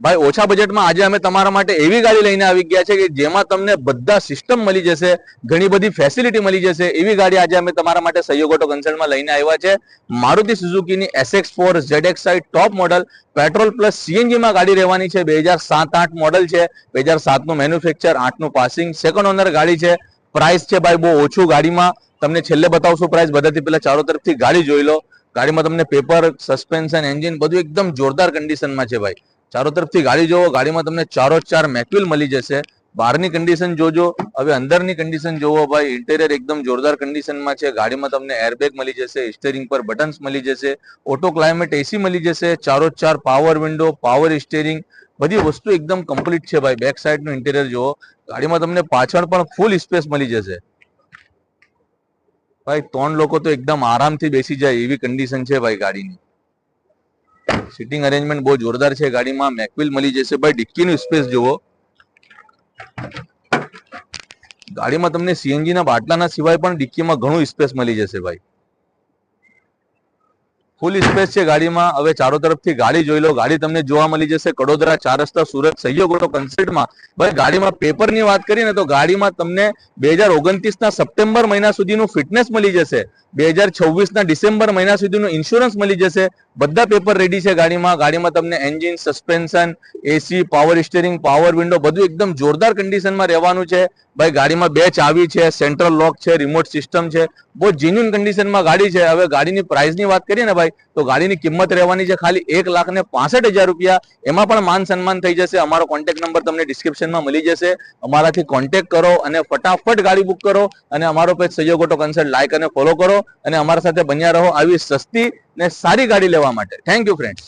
ભાઈ ઓછા બજેટમાં આજે અમે તમારા માટે એવી ગાડી લઈને આવી ગયા છે કે જેમાં તમને બધા સિસ્ટમ મળી જશે, ઘણી બધી ફેસિલિટી મળી જશે. એવી ગાડી આજે અમે તમારા માટે સહયોગ ઓટો કન્સલ્ટમાં લઈને આવ્યા છે. મારુતિ સુઝુકીની SX4 ZXi top model petrol plus CNG માં ગાડી રહેવાની છે. 2007-8 મોડલ છે, 2007 નું મેન્યુફેક્ચર, 8 નું પાસિંગ, સેકન્ડ ઓનર ગાડી છે. પ્રાઇસ છે ભાઈ બહુ ઓછું ગાડીમાં, તમને છેલ્લે બતાવશું પ્રાઇસ. બધાથી પહેલા ચારો તરફથી ગાડી જોઈ લો. ગાડીમાં તમને પેપર, સસ્પેન્શન, એન્જિન બધું એકદમ જોરદાર કન્ડિશનમાં છે ભાઈ. ચારો તરફથી ગાડી જોવો. ગાડીમાં તમને ચારો ચાર મેકવિલ મળી જશે. બહારની કન્ડિશન જોજો, હવે અંદરની કન્ડિશન જોવો ભાઈ. ઇન્ટેરિયર એકદમ જોરદાર કન્ડિશનમાં છે. ગાડીમાં તમને એરબેગ મળી જશે, સ્ટીયરિંગ પર બટન્સ મળી જશે, ઓટો ક્લાઇમેટ AC મળી જશે, ચારો ચાર પાવર વિન્ડો, પાવર સ્ટીયરિંગ, બધી વસ્તુ એકદમ કમ્પ્લીટ છે ભાઈ. બેક સાઈડ નું ઇન્ટેરિયર જોવો. ગાડીમાં તમને પાછળ પણ ફૂલ સ્પેસ મળી જશે ભાઈ. 3 લોકો તો એકદમ આરામથી બેસી જાય એવી કન્ડિશન છે ભાઈ ગાડીની. સિટિંગ અરેન્જમેન્ટ બહુ જોરદાર છે ગાડીમાં. મેકવિલ મળી જશે ભાઈ. ડિક્કીનું સ્પેસ જુઓ. ગાડીમાં તમને CNG ના બાટલાના સિવાય પણ ડિક્કીમાં ઘણું સ્પેસ મળી જશે ભાઈ. ફૂલ સ્પેસ છે ગાડીમાં. હવે ચારો તરફથી ગાડી જોઈ લો. ગાડી તમને જોવા મળી જશે કડોદરા, 4 રસ્તા, સુરત, સહયોગ ઓટો કન્સલ્ટમાં. ભાઈ ગાડીમાં પેપરની વાત કરીએ ને તો ગાડીમાં તમને 2029 ના સપ્ટેમ્બર મહિના સુધીનું ફિટનેસ મળી જશે. 2026 ના ડિસેમ્બર મહિના સુધીનું ઇન્સ્યોરન્સ મળી જશે. બધા પેપર રેડી છે ગાડીમાં. ગાડીમાં તમને engine, suspension, AC, power steering, power window બધું એકદમ જોરદાર કન્ડિશનમાં રહેવાનું છે ભાઈ. ગાડીમાં 2 ચાવી છે, સેન્ટ્રલ લોક છે, રિમોટ સિસ્ટમ છે, બહુ જેન્યુઇન કન્ડિશનમાં ગાડી છે. હવે ગાડીની પ્રાઇસની વાત કરીએ ને ભાઈ તો ગાડીની કિંમત રહેવાની છે ખાલી 1,65,000 રૂપિયા. એમાં પણ માન સન્માન થઈ જશે. અમારો કોન્ટેક્ટ નંબર તમને ડિસ્ક્રિપ્શનમાં મળી જશે. અમારાથી કોન્ટેક્ટ કરો અને ફટાફટ ગાડી બુક કરો અને અમારો પેજ સહયોગ ઓટો કન્સલ્ટ લાઈક અને ફોલો કરો અને અમારા સાથે બન્યા રહો આવી સસ્તી ને સારી ગાડી લેવા માટે. Thank you friends.